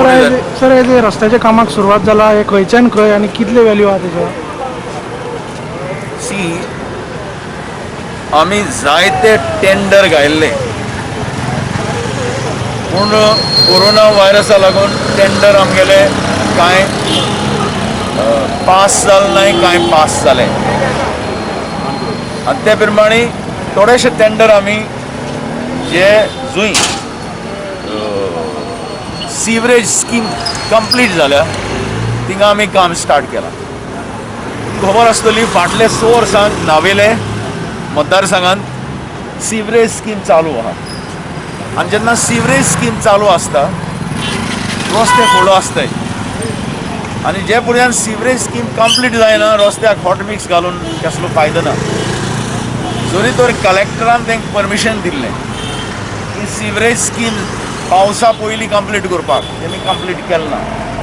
Sir हे रस्त्याच्या कामाक सुरवात जाला हे खंयच्यान खंय आनी कितले व्हॅल्यू आहा तेजो? सी आमी जायते टेंडर घायल्ले पूण कोरोना व्हायरसा लागून टेंडर आमगेले कांय पास जाले नाय, कांय पास जाले आनी ते प्रमाणे थोडेशे टेंडर आमी जे जुंय सीवरेज स्कीम कंप्लीट जाल्या थिंगा आमी काम स्टार्ट केलां. खबर आसतली फाटले 6 वर्सांक नावेले मतदारसंघात सीवरेज स्कीम चालू आहा आनी जेन्ना सीवरेज स्कीम चालू आसता रस्ते फोडो आसताय आनी जे पर्यंत सीवरेज स्कीम कंप्लीट जायना रस्त्याक हॉट मिक्स घालून कसलो फायदो ना. जरी तर कलेक्टरान तांकां परमिशन दिल्लें की सीवरेज स्कीम पावसा पयलीं कंप्लीट करपाक, तेमी कंप्लीट केलें ना.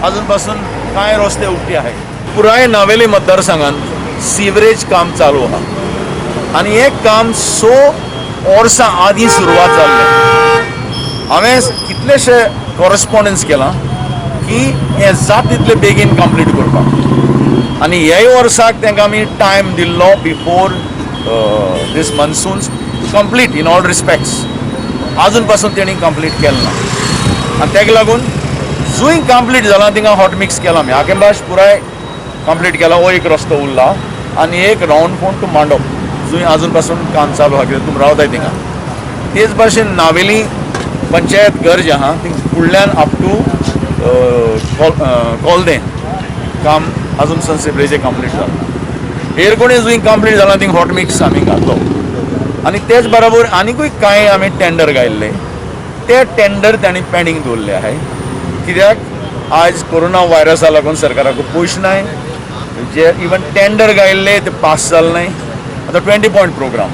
अजून पासून कांय रस्ते उक्ते आहाय. पुराय नावेली मतदारसंघात सीवरेज काम चालू आहा आनी हे काम 6 वर्सां आदीं सुरवात जाल्लें. हांवें कितलेशे कॉरेस्पॉन्डन्स केलां की हें जाता तितले बेगीन कंप्लीट करपाक आनी ह्याय वर्साक तांकां आमी टायम दिल्लो before these monsoons complete in all respects. अजून पासून तेणी कंप्लीट केलें ना आनी ताका लागून जुंय कंप्लीट जालां थिंगा हॉट मिक्स केलां आमी. आकेंबाश पुराय कंप्लीट केला. हो एक रस्तो उरला आनी एक रावंड फोंड टू मांडप जुंय अजून पासून काम चालू आहा कित्याक तुमी रावताय थिंगा. तेच भाशेन नावेली पंचायत घर जें आहा थिंगा फुडल्यान अप टू कोलदें काम अजून सन सीवरेजें कंप्लीट जालां. एरकोणें जुंय कंप्लीट जालां थिंगा हॉट मिक्स आमी घातलो आनी तेच बरोबर आनीकूय कांय आमी टेंडर घायल्ले. ते टेंडर तांणी पेंडींग दवरले आहाय कित्याक आज कोरोना व्हायरसा लागून सरकाराक पयशे नाय. जे इवन टेंडर घायल्ले ते पास जाले नाय. आतां 20 पॉयंट प्रोग्राम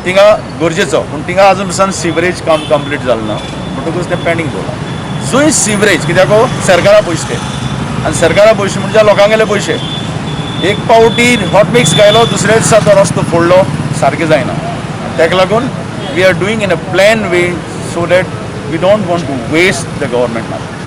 थिंगा गरजेचो पूण थिंगा अजून पासून सीवरेज काम कंप्लीट जालें ना म्हणटकूच तें पेंडींग दवरलां. जुंय सीवरेज कित्याक सरकारा पयशे आनी सरकारा पयशे म्हणजे लोकांगेले पयशे. एक पावटी हॉट मिक्स घायलो दुसऱ्या दिसा तो रस्तो फोडलो सारकें जायना. ताका लागून we are doing in a plan way so that we don't want to waste the government money.